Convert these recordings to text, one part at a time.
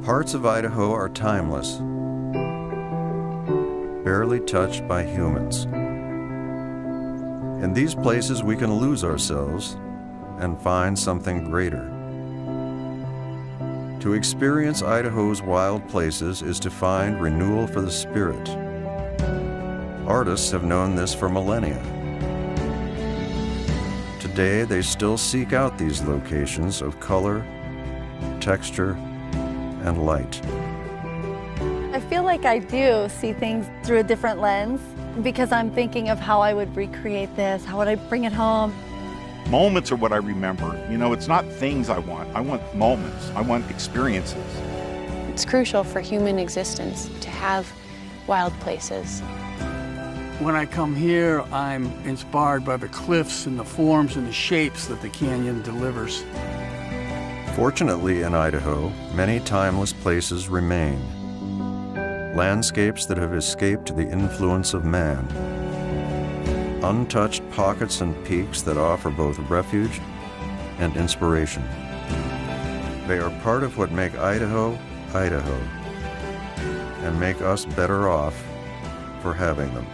Parts of Idaho are timeless, barely touched by humans. In these places we can lose ourselves and find something greater. To experience Idaho's wild places is to find renewal for the spirit. Artists have known this for millennia. Today, they still seek out these locations of color, texture, and light. I feel like I do see things through a different lens because I'm thinking of how I would recreate this, how would I bring it home. Moments are what I remember. You know, it's not things I want moments. I want experiences. It's crucial for human existence to have wild places. When I come here, I'm inspired by the cliffs and the forms and the shapes that the canyon delivers. Fortunately, in Idaho, many timeless places remain. Landscapes that have escaped the influence of man. Untouched pockets and peaks that offer both refuge and inspiration. They are part of what make Idaho, Idaho, and make us better off for having them.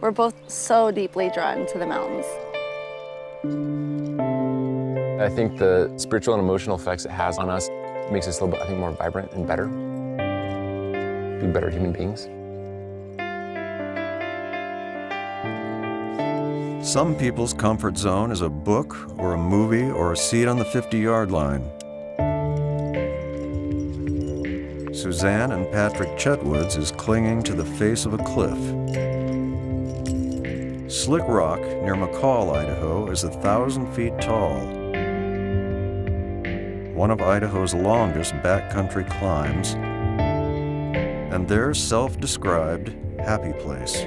We're both so deeply drawn to the mountains. I think the spiritual and emotional effects it has on us makes us a little bit, I think, more vibrant and better. Be better human beings. Some people's comfort zone is a book or a movie or a seat on the 50-yard line. Suzanne and Patrick Chetwoods is clinging to the face of a cliff. Slick Rock near McCall, Idaho is 1,000 feet tall. One of Idaho's longest backcountry climbs, and their self-described happy place.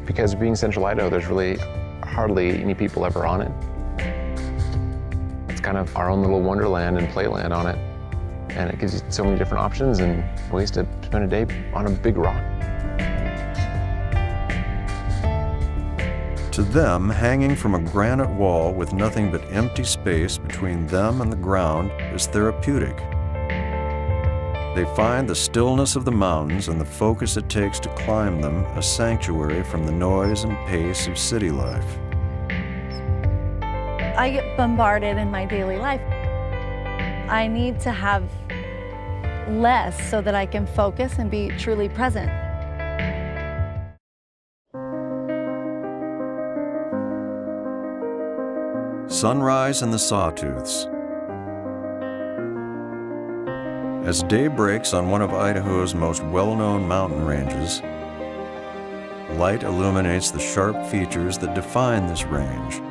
Because being Central Idaho, there's really hardly any people ever on it. It's kind of our own little wonderland and playland on it. And it gives you so many different options and ways to spend a day on a big rock. To them, hanging from a granite wall with nothing but empty space between them and the ground is therapeutic. They find the stillness of the mountains and the focus it takes to climb them a sanctuary from the noise and pace of city life. I get bombarded in my daily life. I need to have less so that I can focus and be truly present. Sunrise in the Sawtooths. As day breaks on one of Idaho's most well-known mountain ranges, light illuminates the sharp features that define this range.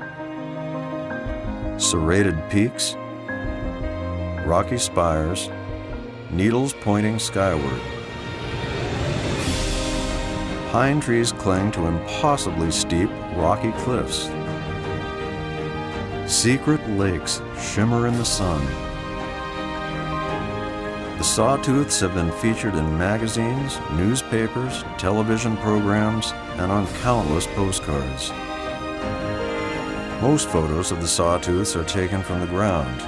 Serrated peaks, rocky spires, needles pointing skyward. Pine trees cling to impossibly steep, rocky cliffs. Secret lakes shimmer in the sun. The Sawtooths have been featured in magazines, newspapers, television programs, and on countless postcards. Most photos of the Sawtooths are taken from the ground.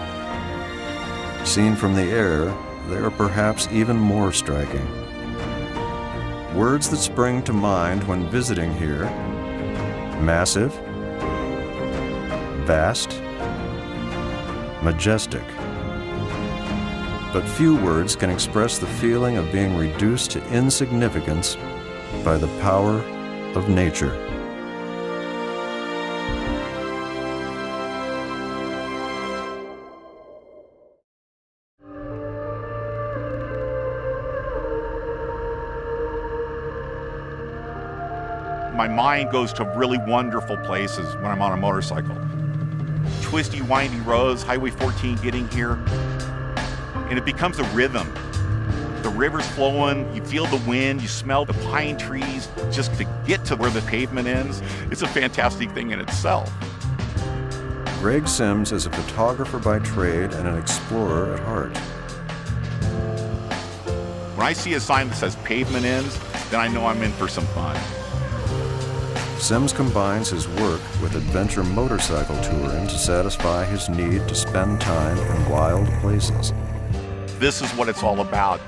Seen from the air, they are perhaps even more striking. Words that spring to mind when visiting here: massive, vast, majestic. But few words can express the feeling of being reduced to insignificance by the power of nature. My mind goes to really wonderful places when I'm on a motorcycle. Twisty, windy roads, Highway 14 getting here, and it becomes a rhythm. The river's flowing, you feel the wind, you smell the pine trees, just to get to where the pavement ends. It's a fantastic thing in itself. Greg Sims is a photographer by trade and an explorer at heart. When I see a sign that says pavement ends, then I know I'm in for some fun. Sims combines his work with adventure motorcycle touring to satisfy his need to spend time in wild places. This is what it's all about.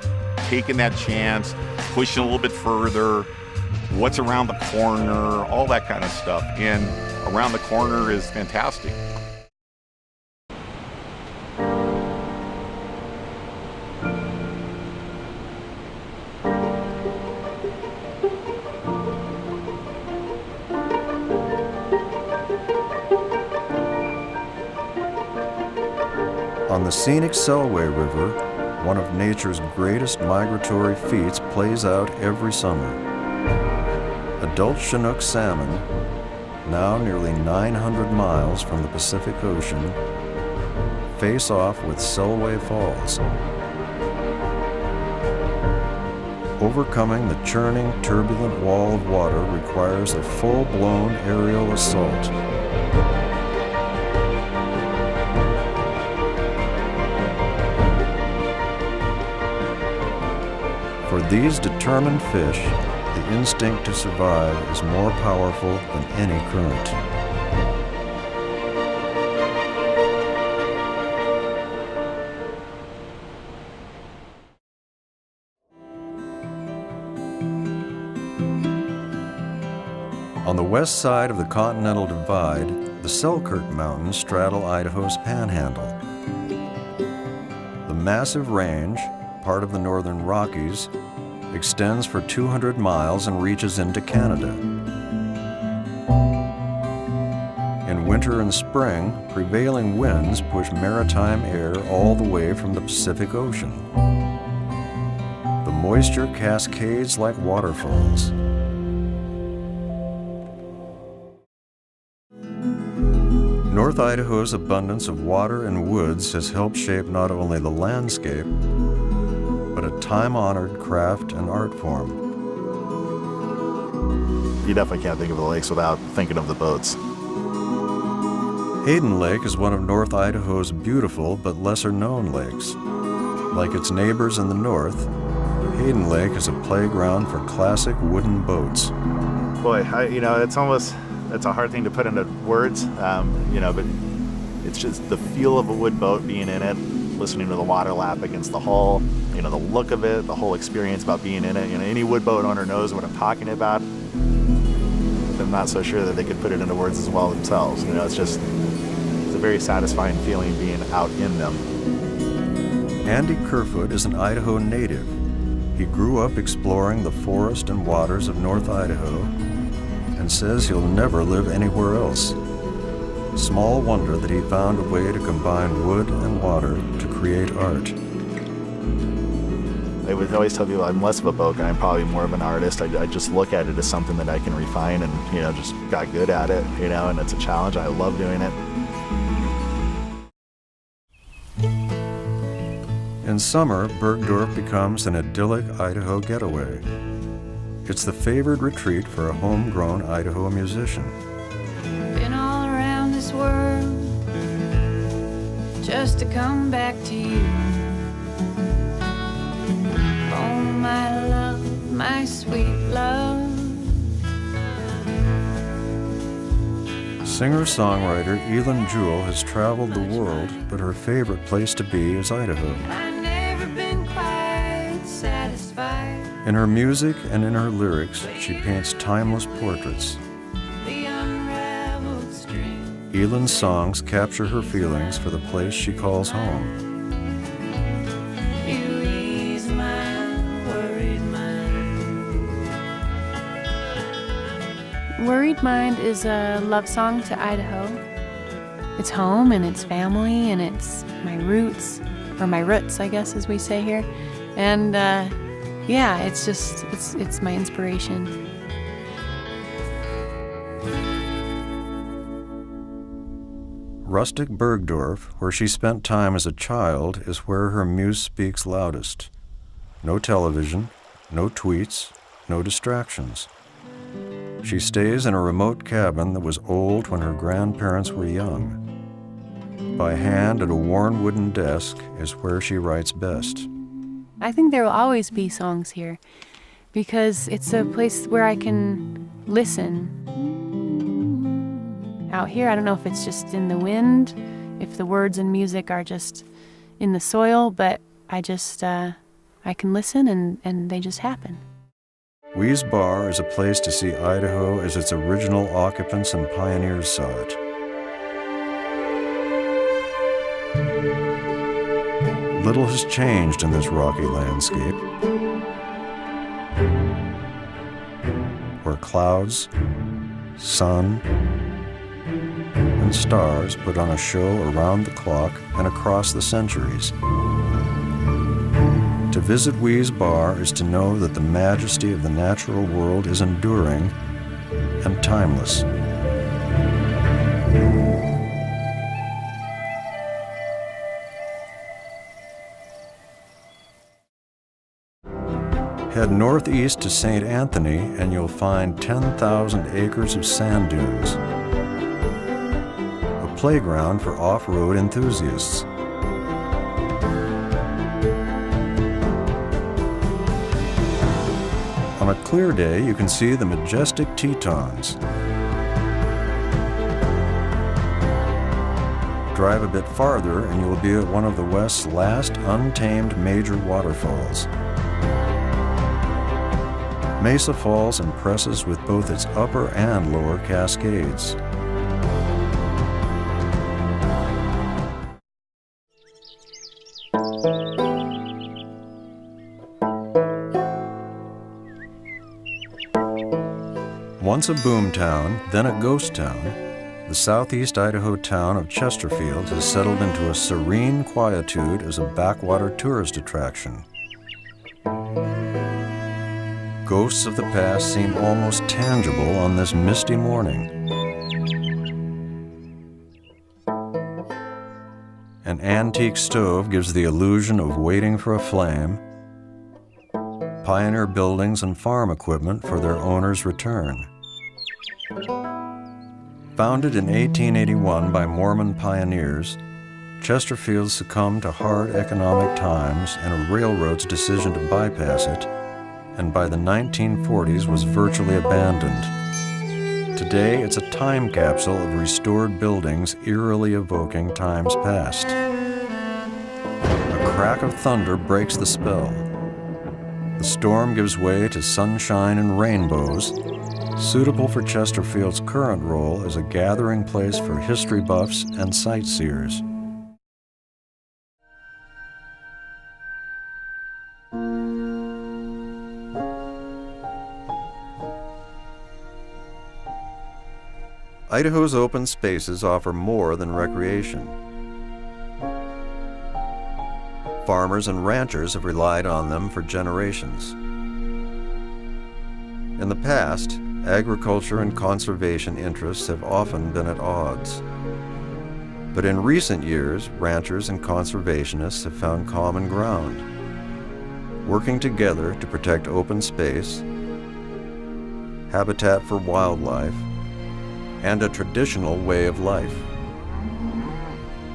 Taking that chance, pushing a little bit further, what's around the corner, all that kind of stuff. And around the corner is fantastic. On the scenic Selway River, one of nature's greatest migratory feats plays out every summer. Adult Chinook salmon, now nearly 900 miles from the Pacific Ocean, face off with Selway Falls. Overcoming the churning, turbulent wall of water requires a full-blown aerial assault. For these determined fish, the instinct to survive is more powerful than any current. On the west side of the Continental Divide, the Selkirk Mountains straddle Idaho's panhandle. The massive range, part of the Northern Rockies, extends for 200 miles and reaches into Canada. In winter and spring, prevailing winds push maritime air all the way from the Pacific Ocean. The moisture cascades like waterfalls. North Idaho's abundance of water and woods has helped shape not only the landscape, but a time-honored craft and art form. You definitely can't think of the lakes without thinking of the boats. Hayden Lake is one of North Idaho's beautiful but lesser-known lakes. Like its neighbors in the north, Hayden Lake is a playground for classic wooden boats. Boy, it's a hard thing to put into words, but it's just the feel of a wood boat, being in it, listening to the water lap against the hull, the look of it, the whole experience about being in it. Any wood boat owner knows what I'm talking about. I'm not so sure that they could put it into words as well themselves. It's a very satisfying feeling being out in them. Andy Kerfoot is an Idaho native. He grew up exploring the forest and waters of North Idaho and says he'll never live anywhere else. Small wonder that he found a way to combine wood and water to create art. I would always tell people I'm less of a boat guy, I'm probably more of an artist. I just look at it as something that I can refine and, just got good at it, and it's a challenge. I love doing it. In summer, Bergdorf becomes an idyllic Idaho getaway. It's the favored retreat for a homegrown Idaho musician. Been all around this world just to come back to you. Oh, my love, my sweet love. Singer-songwriter Elin Jewell has traveled the world, but her favorite place to be is Idaho. I've never been quite satisfied. In her music and in her lyrics, she paints timeless portraits. The unraveled string. Elin's songs capture her feelings for the place she calls home. You ease my worried mind. Worried Mind is a love song to Idaho. It's home and it's family and it's my roots, or my roots, I guess, as we say here. And it's my inspiration. Rustic Bergdorf, where she spent time as a child, is where her muse speaks loudest. No television, no tweets, no distractions. She stays in a remote cabin that was old when her grandparents were young. by hand at a worn wooden desk is where she writes best. I think there will always be songs here because it's a place where I can listen. Out here, I don't know if it's just in the wind, if the words and music are just in the soil, but I can listen and they just happen. EMMYS Bar is a place to see Idaho as its original occupants and pioneers saw it. Little has changed in this rocky landscape, where clouds, sun, and stars put on a show around the clock and across the centuries. To visit EMMYS Bar is to know that the majesty of the natural world is enduring and timeless. Head northeast to St. Anthony and you'll find 10,000 acres of sand dunes, a playground for off-road enthusiasts. On a clear day, you can see the majestic Tetons. Drive a bit farther and you will be at one of the West's last untamed major waterfalls. Mesa Falls impresses with both its upper and lower cascades. Once a boom town, then a ghost town, the southeast Idaho town of Chesterfield has settled into a serene quietude as a backwater tourist attraction. Ghosts of the past seem almost tangible on this misty morning. An antique stove gives the illusion of waiting for a flame. Pioneer buildings and farm equipment for their owner's return. Founded in 1881 by Mormon pioneers, Chesterfield succumbed to hard economic times and a railroad's decision to bypass it, and by the 1940s was virtually abandoned. Today, it's a time capsule of restored buildings eerily evoking times past. A crack of thunder breaks the spell. The storm gives way to sunshine and rainbows, suitable for Chesterfield's current role as a gathering place for history buffs and sightseers. Idaho's open spaces offer more than recreation. Farmers and ranchers have relied on them for generations. In the past, agriculture and conservation interests have often been at odds. But in recent years, ranchers and conservationists have found common ground, working together to protect open space, habitat for wildlife, and a traditional way of life.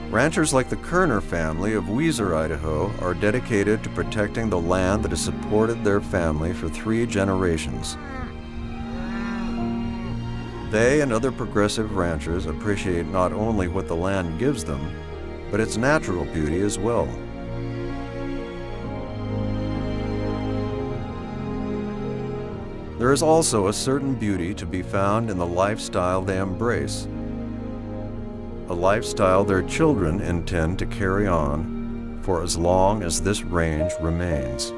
Ranchers like the Kerner family of Weiser, Idaho, are dedicated to protecting the land that has supported their family for 3 generations. They and other progressive ranchers appreciate not only what the land gives them, but its natural beauty as well. There is also a certain beauty to be found in the lifestyle they embrace, a lifestyle their children intend to carry on for as long as this range remains.